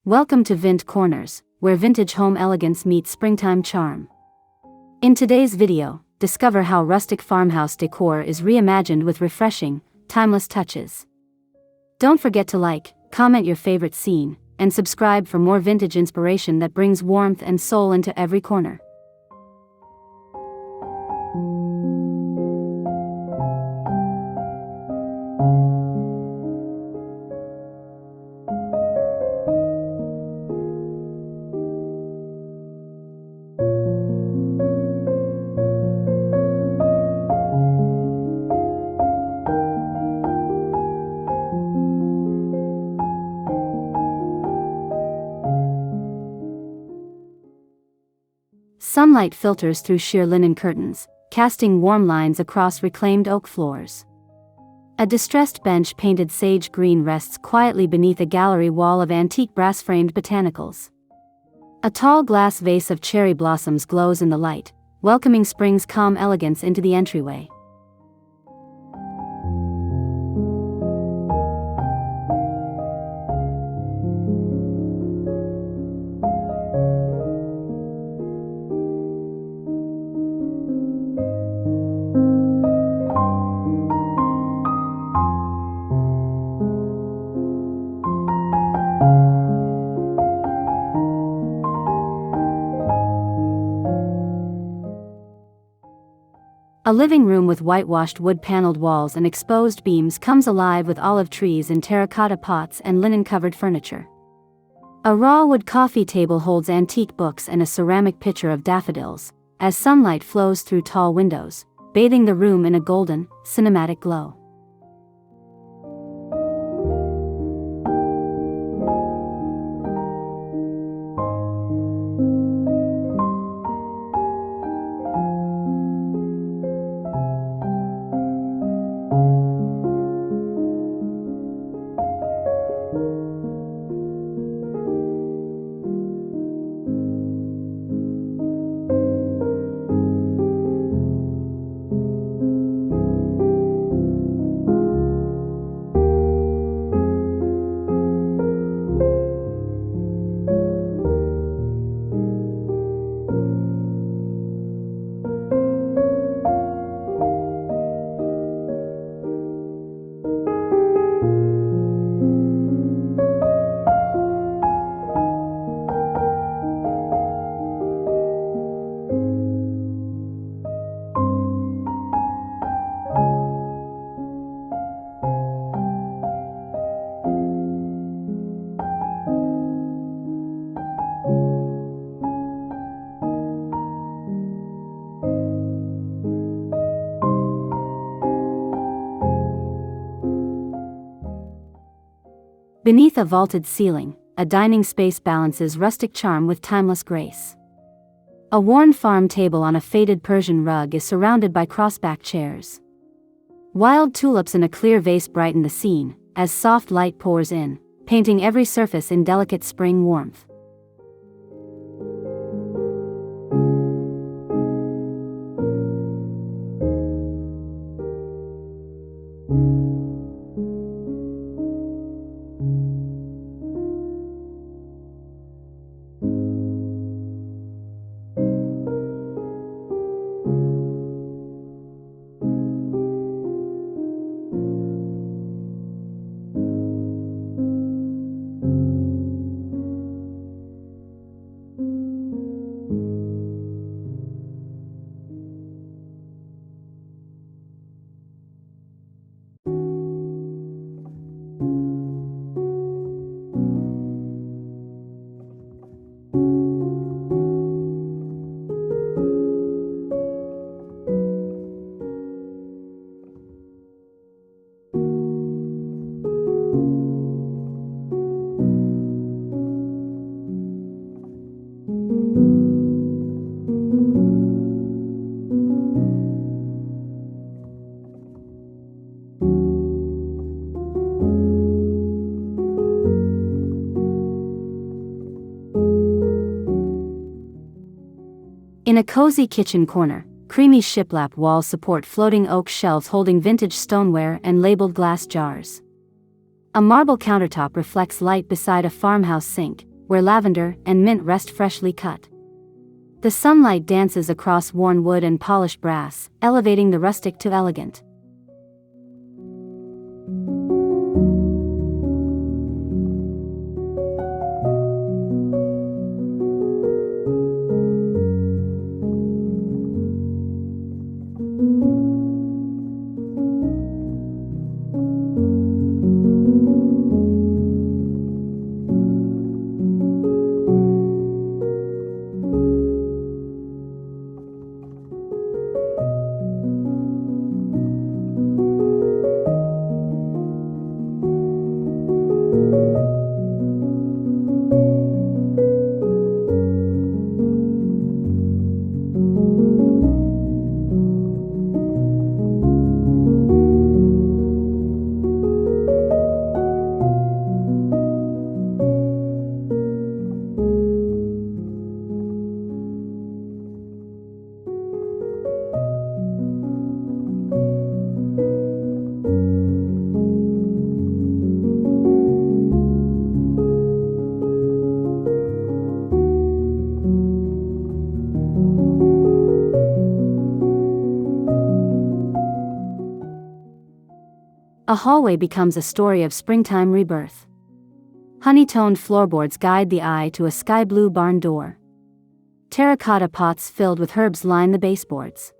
Welcome to Vint Corners, where vintage home elegance meets springtime charm. In today's video, discover how rustic farmhouse decor is reimagined with refreshing, timeless touches. Don't forget to like, comment your favorite scene, and subscribe for more vintage inspiration that brings warmth and soul into every corner. Sunlight filters through sheer linen curtains, casting warm lines across reclaimed oak floors. A distressed bench painted sage green rests quietly beneath a gallery wall of antique brass-framed botanicals. A tall glass vase of cherry blossoms glows in the light, welcoming spring's calm elegance into the entryway. A living room with whitewashed wood-paneled walls and exposed beams comes alive with olive trees in terracotta pots and linen-covered furniture. A raw wood coffee table holds antique books and a ceramic pitcher of daffodils, as sunlight flows through tall windows, bathing the room in a golden, cinematic glow. Beneath a vaulted ceiling, a dining space balances rustic charm with timeless grace. A worn farm table on a faded Persian rug is surrounded by crossback chairs. Wild tulips in a clear vase brighten the scene, as soft light pours in, painting every surface in delicate spring warmth. In a cozy kitchen corner, creamy shiplap walls support floating oak shelves holding vintage stoneware and labeled glass jars. A marble countertop reflects light beside a farmhouse sink, where lavender and mint rest freshly cut. The sunlight dances across worn wood and polished brass, elevating the rustic to elegant. A hallway becomes a story of springtime rebirth. Honey-toned floorboards guide the eye to a sky-blue barn door. Terracotta pots filled with herbs line the baseboards.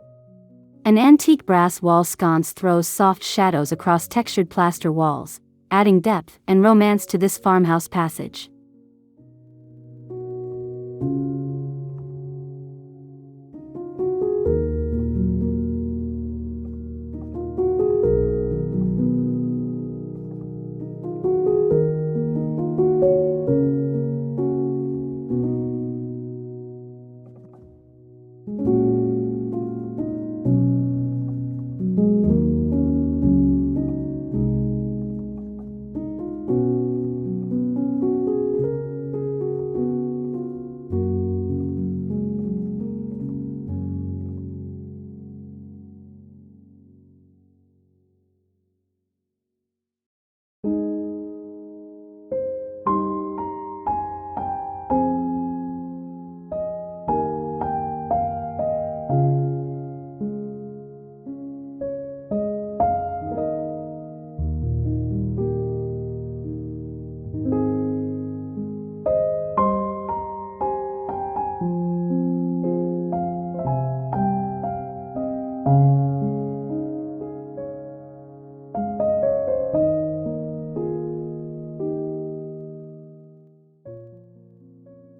An antique brass wall sconce throws soft shadows across textured plaster walls, adding depth and romance to this farmhouse passage.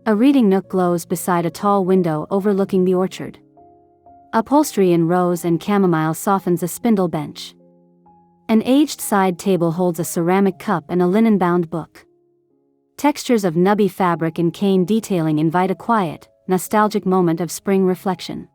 A reading nook glows beside a tall window overlooking the orchard. Upholstery in rose and chamomile softens a spindle bench. An aged side table holds a ceramic cup and a linen-bound book. Textures of nubby fabric and cane detailing invite a quiet, nostalgic moment of spring reflection.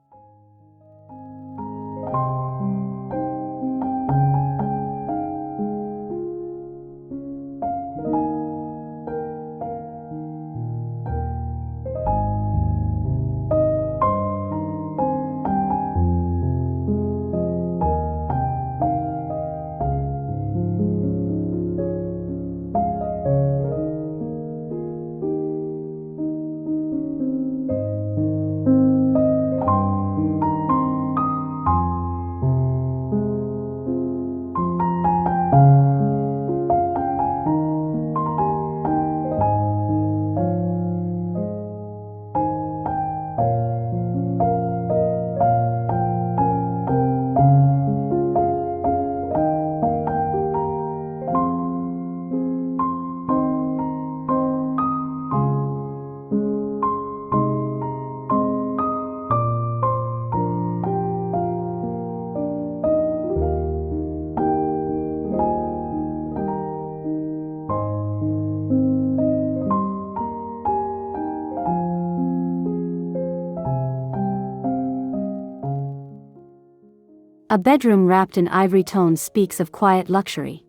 A bedroom wrapped in ivory tones speaks of quiet luxury.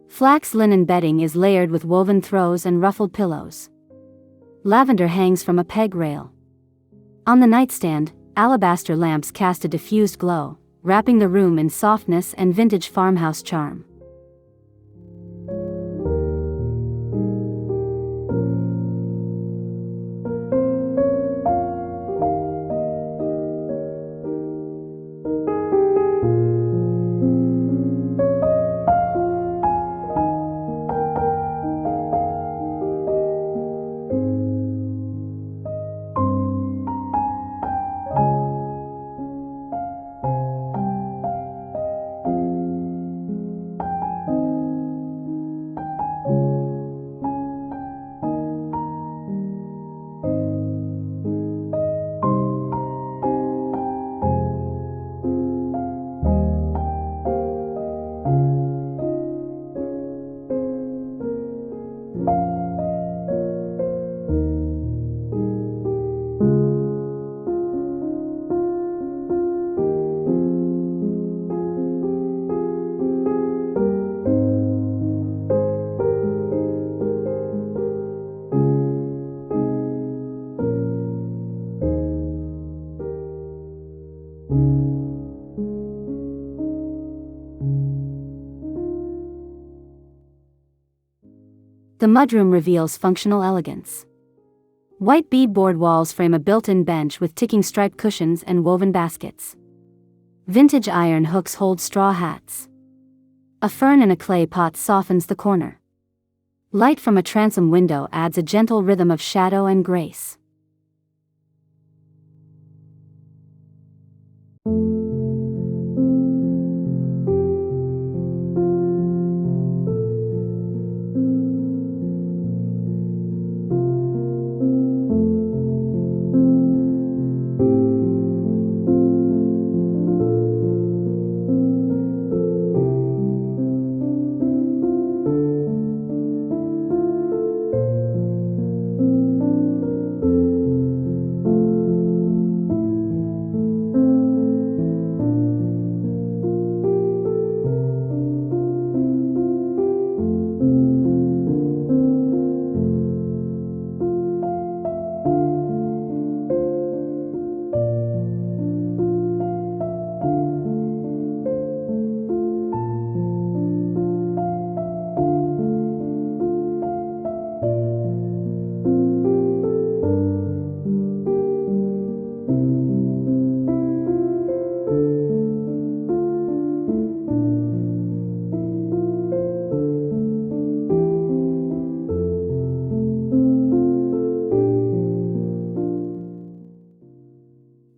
Flax linen bedding is layered with woven throws and ruffled pillows. Lavender hangs from a peg rail. On the nightstand, alabaster lamps cast a diffused glow, wrapping the room in softness and vintage farmhouse charm. The mudroom reveals functional elegance. White beadboard walls frame a built-in bench with ticking striped cushions and woven baskets. Vintage iron hooks hold straw hats. A fern in a clay pot softens the corner. Light from a transom window adds a gentle rhythm of shadow and grace.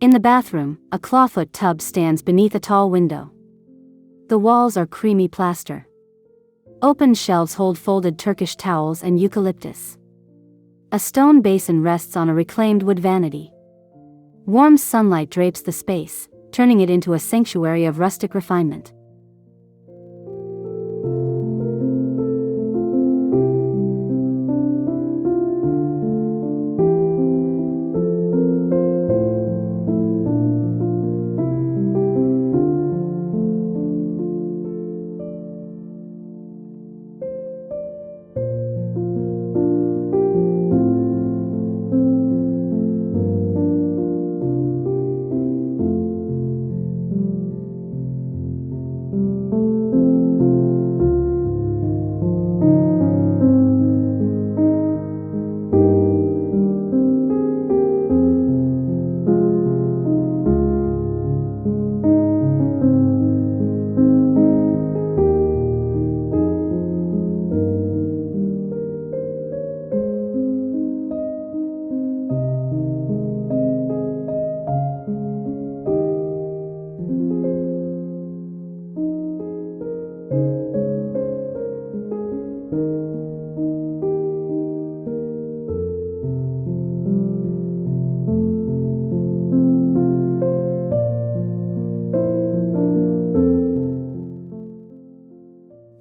In the bathroom, a clawfoot tub stands beneath a tall window. The walls are creamy plaster. Open shelves hold folded Turkish towels and eucalyptus. A stone basin rests on a reclaimed wood vanity. Warm sunlight drapes the space, turning it into a sanctuary of rustic refinement.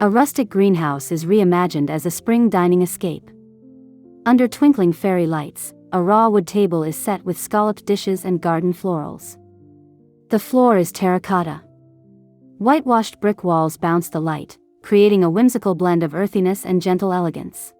A rustic greenhouse is reimagined as a spring dining escape. Under twinkling fairy lights, a raw wood table is set with scalloped dishes and garden florals. The floor is terracotta. Whitewashed brick walls bounce the light, creating a whimsical blend of earthiness and gentle elegance.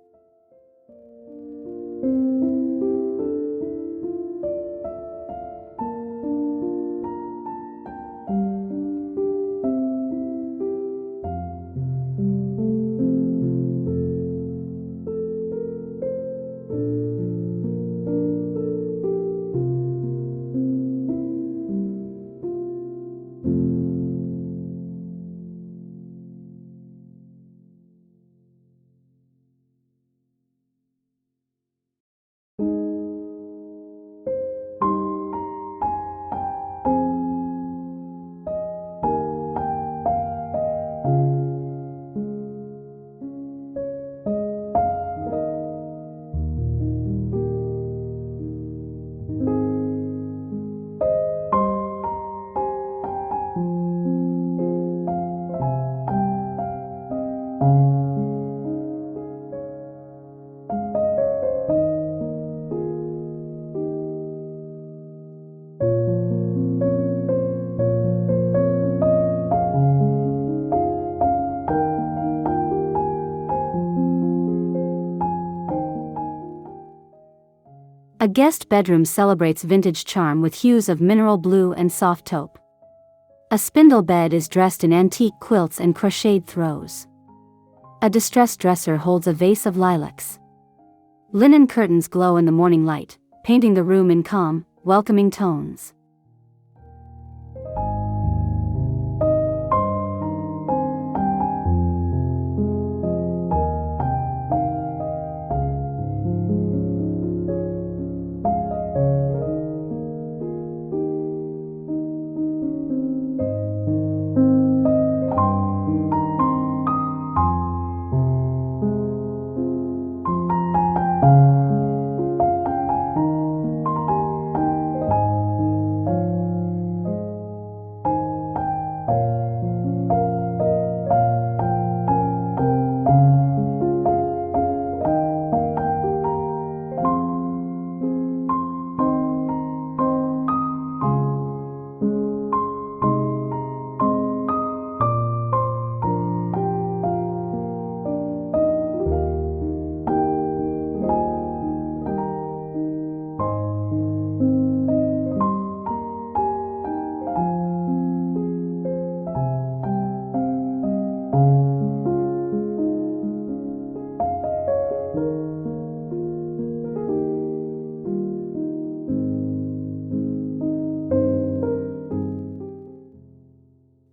A guest bedroom celebrates vintage charm with hues of mineral blue and soft taupe. A spindle bed is dressed in antique quilts and crocheted throws. A distressed dresser holds a vase of lilacs. Linen curtains glow in the morning light, painting the room in calm, welcoming tones.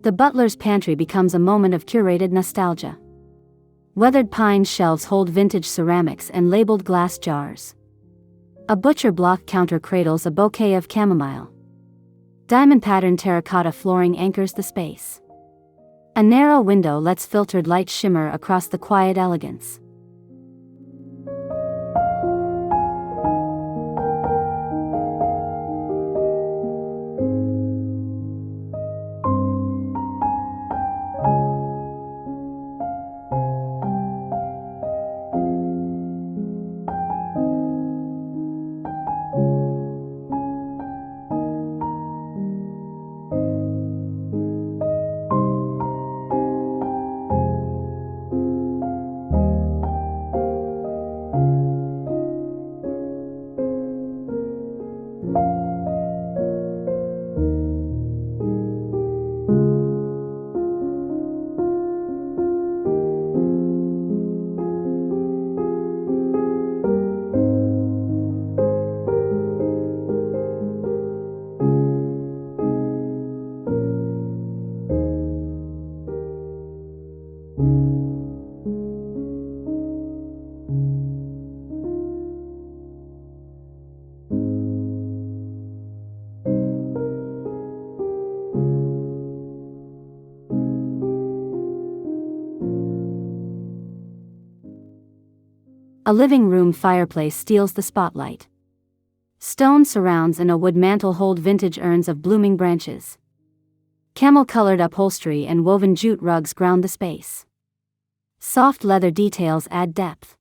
The butler's pantry becomes a moment of curated nostalgia. Weathered pine shelves hold vintage ceramics and labeled glass jars. A butcher block counter cradles a bouquet of chamomile. Diamond-patterned terracotta flooring anchors the space. A narrow window lets filtered light shimmer across the quiet elegance. A living room fireplace steals the spotlight. Stone surrounds and a wood mantel hold vintage urns of blooming branches. Camel-colored upholstery and woven jute rugs ground the space. Soft leather details add depth.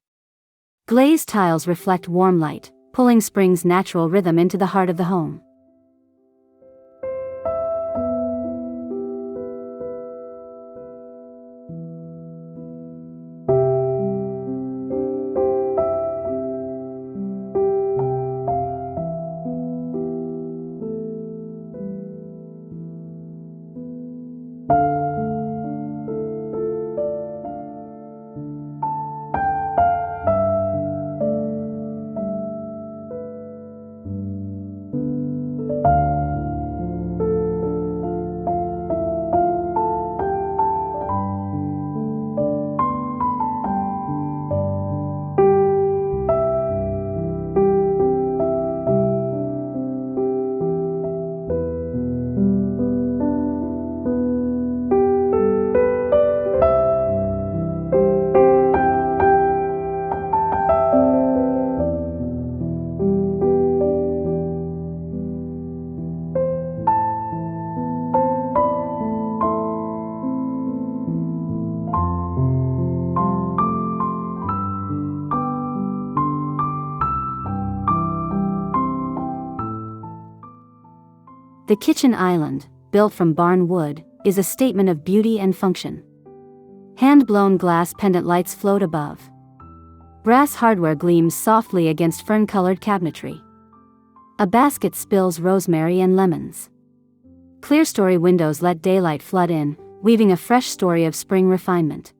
Glazed tiles reflect warm light, pulling spring's natural rhythm into the heart of the home. The kitchen island, built from barn wood, is a statement of beauty and function. Hand-blown glass pendant lights float above. Brass hardware gleams softly against fern-colored cabinetry. A basket spills rosemary and lemons. Clear-story windows let daylight flood in, weaving a fresh story of spring refinement.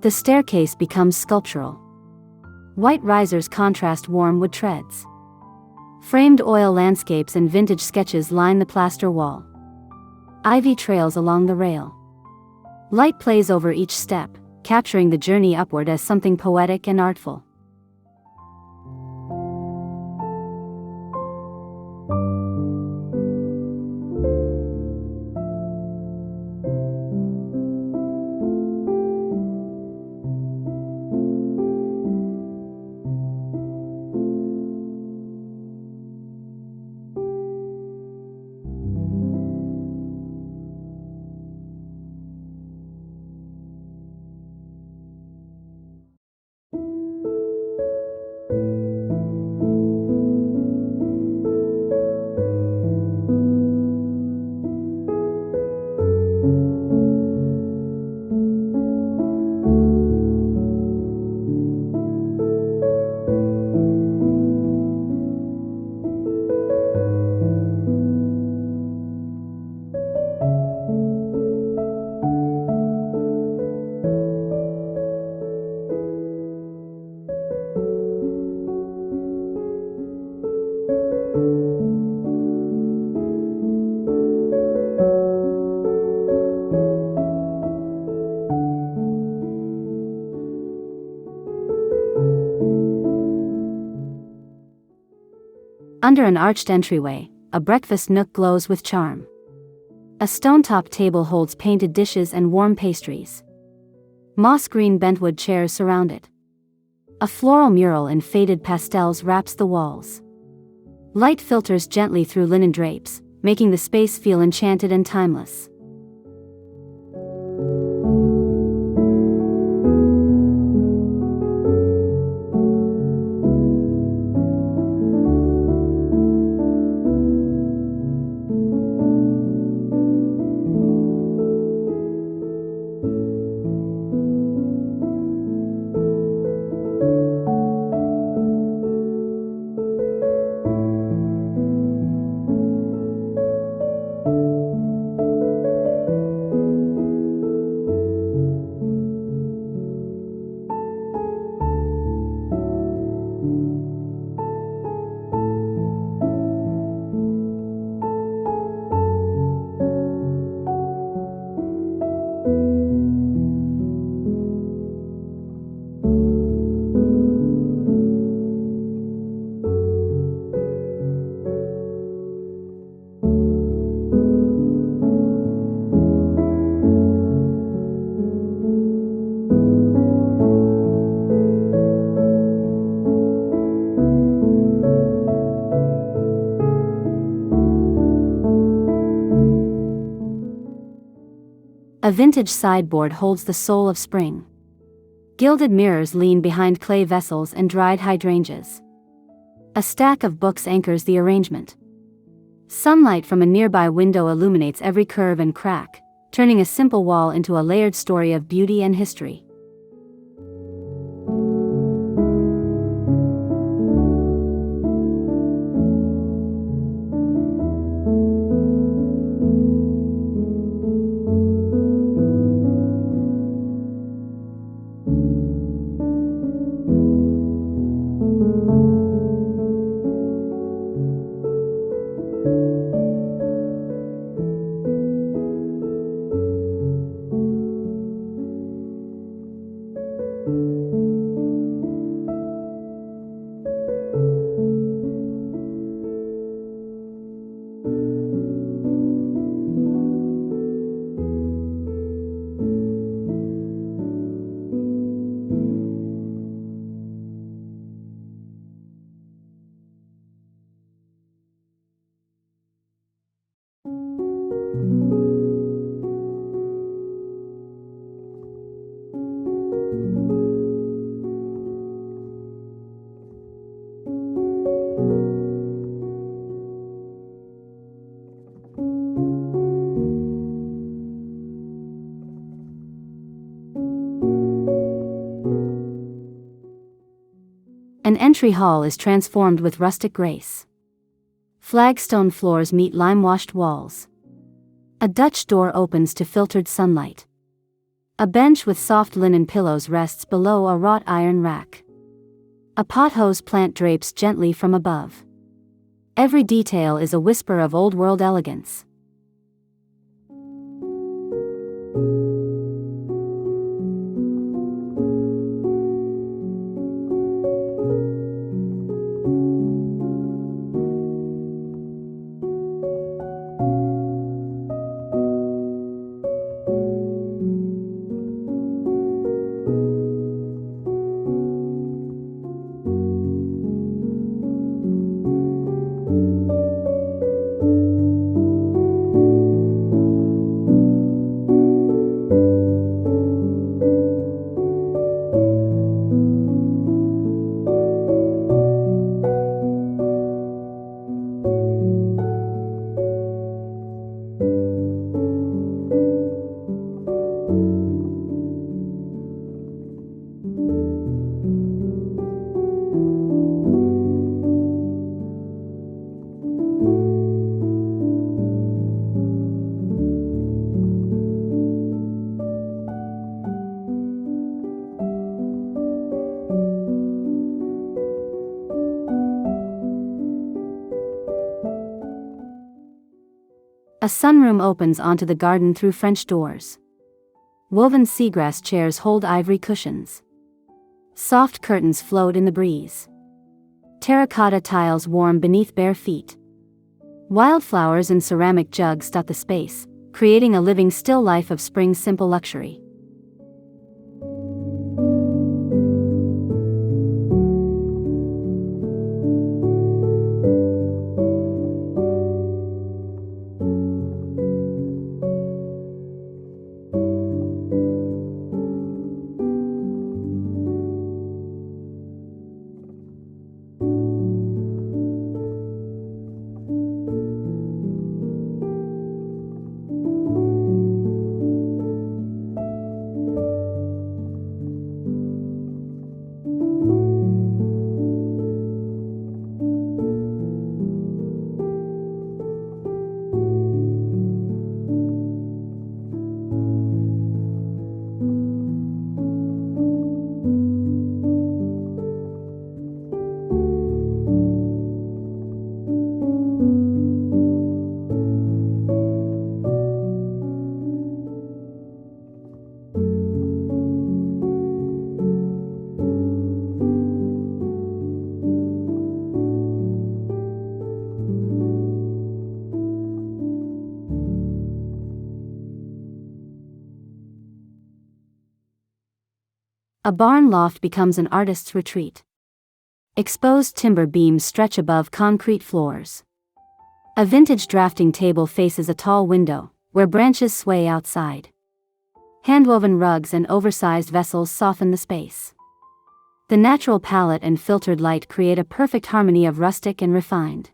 The staircase becomes sculptural. White risers contrast warm wood treads. Framed oil landscapes and vintage sketches line the plaster wall. Ivy trails along the rail. Light plays over each step, capturing the journey upward as something poetic and artful. Under an arched entryway, a breakfast nook glows with charm. A stone-top table holds painted dishes and warm pastries. Moss-green bentwood chairs surround it. A floral mural in faded pastels wraps the walls. Light filters gently through linen drapes, making the space feel enchanted and timeless. A vintage sideboard holds the soul of spring. Gilded mirrors lean behind clay vessels and dried hydrangeas. A stack of books anchors the arrangement. Sunlight from a nearby window illuminates every curve and crack, turning a simple wall into a layered story of beauty and history. An entry hall is transformed with rustic grace. Flagstone floors meet lime-washed walls. A Dutch door opens to filtered sunlight. A bench with soft linen pillows rests below a wrought iron rack. A pothose plant drapes gently from above. Every detail is a whisper of old-world elegance. A sunroom opens onto the garden through French doors. Woven seagrass chairs hold ivory cushions. Soft curtains float in the breeze. Terracotta tiles warm beneath bare feet. Wildflowers in ceramic jugs dot the space, creating a living still life of spring's simple luxury. A barn loft becomes an artist's retreat. Exposed timber beams stretch above concrete floors. A vintage drafting table faces a tall window, where branches sway outside. Handwoven rugs and oversized vessels soften the space. The natural palette and filtered light create a perfect harmony of rustic and refined.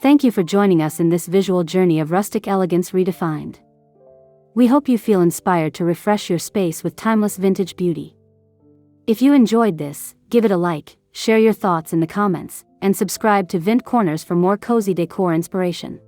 Thank you for joining us in this visual journey of rustic elegance redefined. We hope you feel inspired to refresh your space with timeless vintage beauty. If you enjoyed this, give it a like, share your thoughts in the comments, and subscribe to Vint Corners for more cozy decor inspiration.